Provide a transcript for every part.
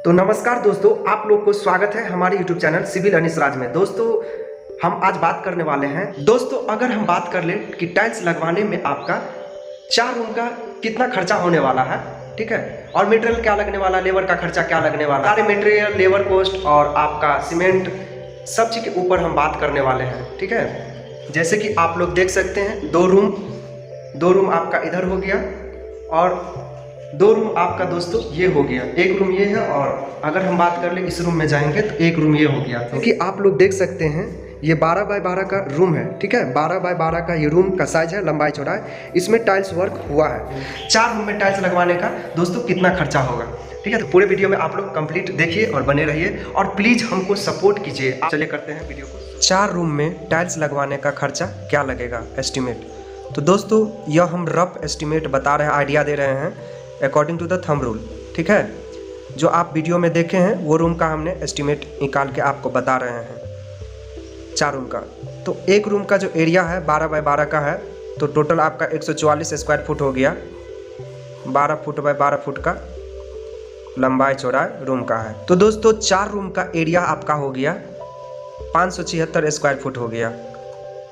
तो नमस्कार दोस्तों, आप लोग को स्वागत है हमारे YouTube चैनल सिविल अनिश राज में। दोस्तों हम आज बात करने वाले हैं दोस्तों, अगर हम बात कर लें कि टाइल्स लगवाने में आपका 4 रूम का कितना खर्चा होने वाला है, ठीक है, और मटेरियल क्या लगने वाला, लेबर का खर्चा क्या लगने वाला, सारे मटेरियल, लेबर कॉस्ट और आपका सीमेंट, सब चीज़ के ऊपर हम बात करने वाले हैं। ठीक है, जैसे कि आप लोग देख सकते हैं, दो रूम आपका इधर हो गया और 2 रूम आपका दोस्तों ये हो गया। एक रूम ये है और अगर हम बात कर ले इस रूम में जाएंगे तो एक रूम ये हो गया। क्योंकि आप लोग देख सकते हैं ये 12 बाय 12 का रूम है, ठीक है, 12 बाय 12 का ये रूम का साइज है, लंबाई चौड़ाई, इसमें टाइल्स वर्क हुआ है। 4 रूम में टाइल्स लगवाने का दोस्तों कितना खर्चा होगा, ठीक है। तो पूरे वीडियो में आप लोग कंप्लीट देखिए और बने रहिए और प्लीज़ हमको सपोर्ट कीजिए। चलिए करते हैं वीडियो को। 4 रूम में टाइल्स लगवाने का खर्चा क्या लगेगा एस्टिमेट। तो दोस्तों यह हम रफ एस्टिमेट बता रहे हैं, आइडिया दे रहे हैं according to the thumb rule, ठीक है। जो आप वीडियो में देखे हैं वो रूम का हमने एस्टिमेट निकाल के आपको बता रहे हैं 4 रूम का। तो एक रूम का जो एरिया है 12 बाय 12 का है, तो टोटल आपका 144 स्क्वायर फुट हो गया। 12 फुट बाय 12 फुट का लंबाई चौड़ाई रूम का है। तो दोस्तों 4 रूम का एरिया आपका हो गया 576 स्क्वायर फुट हो गया।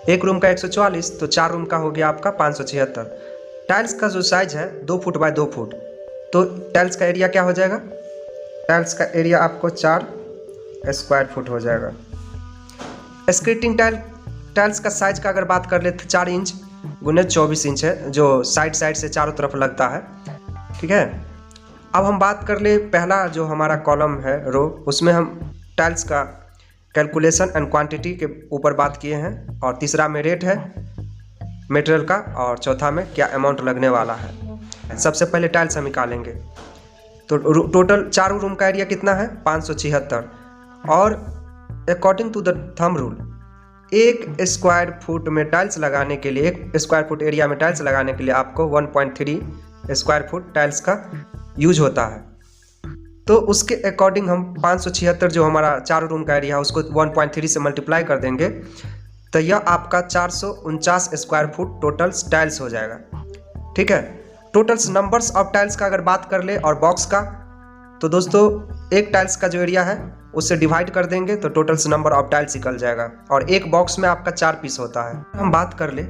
एक रूम का 144, तो 4 रूम का हो गया आपका 576। टाइल्स का जो साइज है 2 फुट बाय 2 फुट, तो टाइल्स का एरिया क्या हो जाएगा, टाइल्स का एरिया आपको 4 स्क्वायर फुट हो जाएगा। स्क्रीटिंग टाइल्स का साइज का अगर बात कर ले तो 4 इंच गुने 24 इंच है, जो साइड से चारों तरफ लगता है, ठीक है। अब हम बात कर ले पहला जो हमारा कॉलम है रो, उसमें हम टाइल्स का कैलकुलेशन एंड क्वांटिटी के ऊपर बात किए हैं, और तीसरा में रेट है मटेरियल का, और चौथा में क्या अमाउंट लगने वाला है। सबसे पहले टाइल्स हम निकालेंगे। तो टोटल 4 रूम का एरिया कितना है 576, और according to the thumb rule 1 square foot में टाइल्स लगाने के लिए, 1 स्क्वायर फुट एरिया में टाइल्स लगाने के लिए आपको 1.3 स्क्वायर फुट टाइल्स का यूज होता है। तो उसके अकॉर्डिंग हम 576 जो हमारा 4 रूम का एरिया है उसको 1.3 से मल्टीप्लाई कर देंगे, तो यह आपका 449 स्क्वायर फुट टोटल टाइल्स हो जाएगा, ठीक है। टोटल्स नंबर्स ऑफ टाइल्स का अगर बात कर ले और बॉक्स का, तो दोस्तों एक टाइल्स का जो एरिया है उससे डिवाइड कर देंगे तो टोटल्स नंबर ऑफ टाइल्स निकल जाएगा, और एक बॉक्स में आपका 4 पीस होता है। हम बात कर ले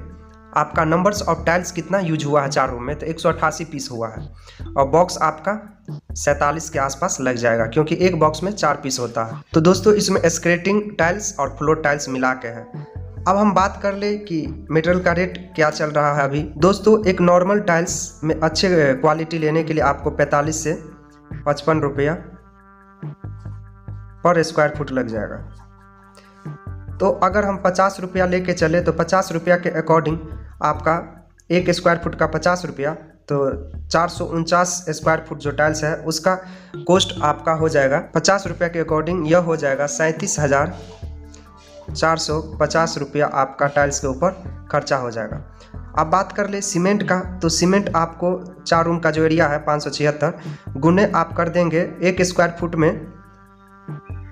आपका नंबर्स ऑफ टाइल्स कितना यूज हुआ है 4 रूम में, तो 188 पीस हुआ है, और बॉक्स आपका 47 के आसपास लग जाएगा, क्योंकि एक बॉक्स में 4 पीस होता है। तो दोस्तों इसमें स्क्रेटिंग टाइल्स और फ्लोर टाइल्स मिला के है। अब हम बात कर ले कि मटेरियल का रेट क्या चल रहा है अभी। दोस्तों एक नॉर्मल टाइल्स में अच्छे क्वालिटी लेने के लिए आपको 45 से 55 रुपया पर स्क्वायर फुट लग जाएगा। तो अगर हम 50 रुपया लेके चले तो 50 रुपया के अकॉर्डिंग आपका 1 स्क्वायर फुट का 50 रुपया, तो 449 स्क्वायर फुट जो टाइल्स है उसका कॉस्ट आपका हो जाएगा 50 रुपया के अकॉर्डिंग, यह हो जाएगा 37,450 रुपया आपका टाइल्स के ऊपर खर्चा हो जाएगा। अब बात कर ले सीमेंट का, तो सीमेंट आपको 4 रूम का जो एरिया है 576 गुने आप कर देंगे 1 स्क्वायर फुट में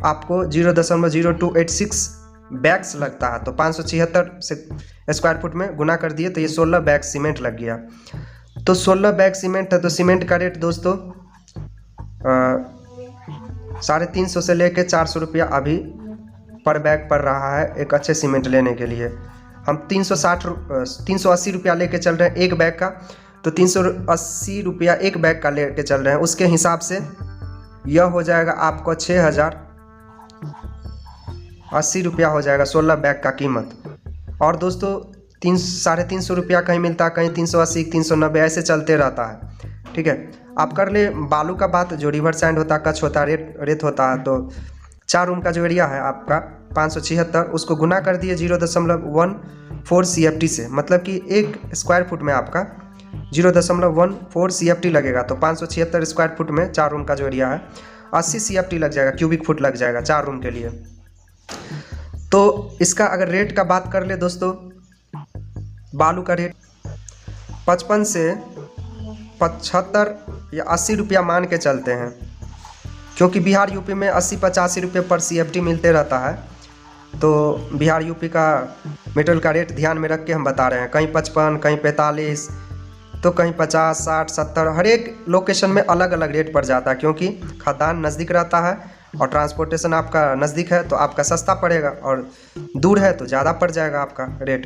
आपको 0.0286 बैग्स लगता है, तो 576 से स्क्वायर फुट में गुना कर दिए तो ये 16 बैग सीमेंट लग गया। तो 16 बैग सीमेंट है, तो सीमेंट का रेट दोस्तों 350 से लेके 400 रुपया अभी पर बैग पड़ रहा है एक अच्छे सीमेंट लेने के लिए। हम 380 रुपया लेके चल रहे हैं एक बैग का, तो 380 रुपया एक बैग का लेके चल रहे हैं, उसके हिसाब से यह हो जाएगा आपको 6,080 रुपया हो जाएगा 16 बैग का कीमत। और दोस्तों 350 रुपया कहीं मिलता है, कहीं 380, 390 ऐसे चलते रहता है, ठीक है। आप कर ले बालू का बात, जो रिवर सैंड होता है, कच्छ होता है, रेत होता है, तो 4 रूम का जो एरिया है आपका 576 उसको गुना कर दिए 0.14 CFT से, मतलब कि 1 स्क्वायर फुट में आपका 0.14 CFT लगेगा। तो 576 स्क्वायर फुट में 4 रूम का जो एरिया है 80 CFT लग जाएगा, क्यूबिक फुट लग जाएगा 4 रूम के लिए। तो इसका अगर रेट का बात कर ले दोस्तों, बालू का रेट 55 से 75 या 80 रुपया मान के चलते हैं, क्योंकि बिहार यूपी में 80-85 रुपये पर CFT मिलते रहता है, तो बिहार यूपी का मटेरियल का रेट ध्यान में रख के हम बता रहे हैं, कहीं 55, कहीं 45, तो कहीं 50, 60, 70 हर एक लोकेशन में अलग अलग रेट पड़ जाता है, क्योंकि खदान नज़दीक रहता है और ट्रांसपोर्टेशन आपका नज़दीक है तो आपका सस्ता पड़ेगा, और दूर है तो ज़्यादा पड़ जाएगा आपका रेट।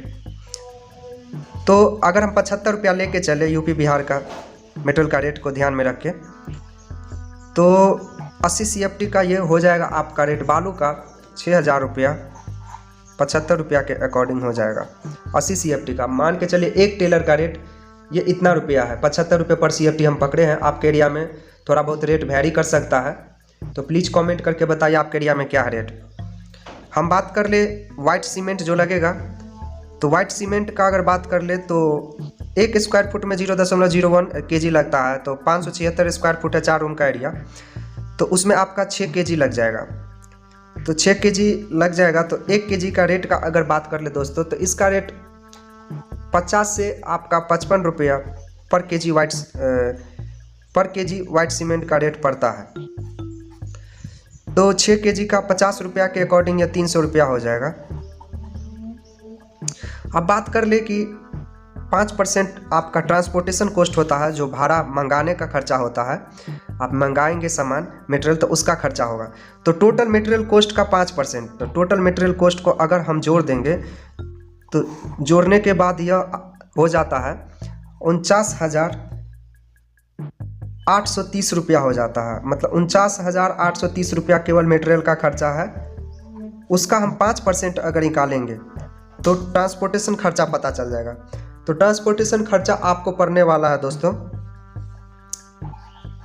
तो अगर हम 75 रुपया लेके चले यूपी बिहार का मेटेरियल का रेट को ध्यान में रख के, तो 80 CFT का ये हो जाएगा आपका रेट। बालू का 6000 रुपया 75 रुपया के अकॉर्डिंग हो जाएगा 80 CFT का। मान के चलिए एक टेलर का रेट ये इतना रुपया है, 75 रुपये पर CFT हम पकड़े हैं। आपके एरिया में थोड़ा बहुत रेट वैरी कर सकता है, तो प्लीज़ कमेंट करके बताइए आपके एरिया में क्या है रेट। हम बात कर ले वाइट सीमेंट जो लगेगा, तो वाइट सीमेंट का अगर बात कर ले तो 1 स्क्वायर फुट में 0.01 kg लगता है, तो 576 स्क्वायर फुट है 4 रूम का एरिया, तो उसमें आपका 6 kg लग जाएगा। तो 6 kg लग जाएगा, तो 1 kg का रेट का अगर बात कर ले दोस्तों, तो इसका रेट 50 से आपका 55 रुपया पर केजी वाइट सीमेंट का रेट पड़ता है। तो 6 kg का 50 रुपया के अकॉर्डिंग या 300 रुपया हो जाएगा। अब बात कर ले कि 5% आपका ट्रांसपोर्टेशन कॉस्ट होता है, जो भाड़ा मंगाने का खर्चा होता है, आप मंगाएंगे सामान मटेरियल तो उसका खर्चा होगा। तो टोटल मटेरियल कॉस्ट का 5%, तो टोटल मटेरियल कॉस्ट को अगर हम जोड़ देंगे तो जोड़ने के बाद यह हो जाता है 49,830 रुपया हो जाता है। मतलब 49,830 रुपया केवल मटेरियल का खर्चा है। उसका हम 5% अगर निकालेंगे तो ट्रांसपोर्टेशन खर्चा पता चल जाएगा। तो ट्रांसपोर्टेशन खर्चा आपको पड़ने वाला है दोस्तों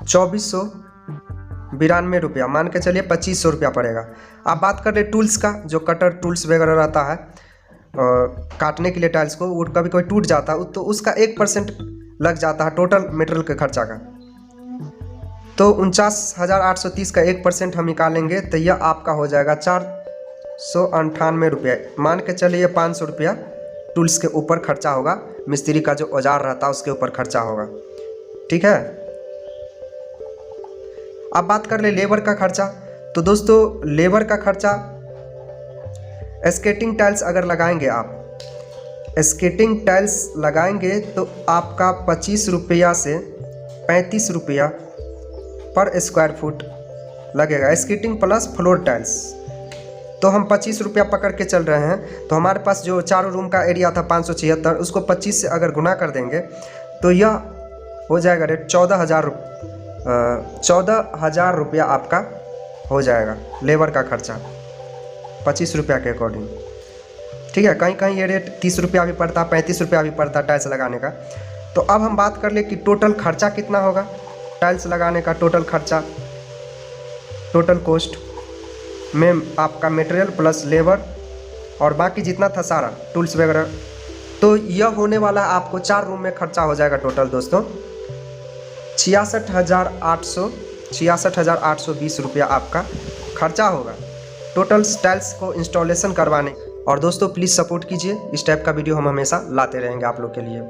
2492 रुपया, मान के चलिए 2500 रुपया पड़ेगा। आप बात कर ले टूल्स का, जो कटर टूल्स वगैरह रहता है काटने के लिए टाइल्स को, वो कभी कभी टूट जाता है, तो उसका 1% लग जाता है टोटल मटेरियल के खर्चा का। तो 49,830 का 1% हम निकालेंगे तो यह आपका हो जाएगा 498 रुपया। मान के चलिए 500 रुपया टूल्स के ऊपर खर्चा होगा, मिस्त्री का जो औजार रहता है उसके ऊपर खर्चा होगा, ठीक है। अब बात कर ले लेबर का खर्चा, तो दोस्तों लेबर का खर्चा स्केटिंग टाइल्स अगर लगाएंगे, आप स्केटिंग टाइल्स लगाएंगे तो आपका 25 रुपया से 35 रुपया पर स्क्वायर फुट लगेगा, स्केटिंग प्लस फ्लोर टाइल्स। तो हम 25 रुपया पकड़ के चल रहे हैं, तो हमारे पास जो 4 रूम का एरिया था 576, उसको 25 से अगर गुना कर देंगे तो यह हो जाएगा रेट 14,000 रुपया आपका हो जाएगा लेबर का खर्चा 25 रुपया के अकॉर्डिंग, ठीक है। कहीं कहीं ये रेट 30 रुपया भी पड़ता, 35 रुपया भी पड़ता टाइल्स लगाने का। तो अब हम बात कर ले कि टोटल खर्चा कितना होगा टाइल्स लगाने का। टोटल खर्चा, टोटल कॉस्ट में आपका मटेरियल प्लस लेबर और बाकी जितना था सारा टूल्स वगैरह, तो यह होने वाला आपको 4 रूम में खर्चा हो जाएगा टोटल दोस्तों 66,820 रुपया आपका खर्चा होगा टोटल टाइल्स को इंस्टॉलेशन करवाने। और दोस्तों प्लीज़ सपोर्ट कीजिए, इस टाइप का वीडियो हम हमेशा लाते रहेंगे आप लोग के लिए।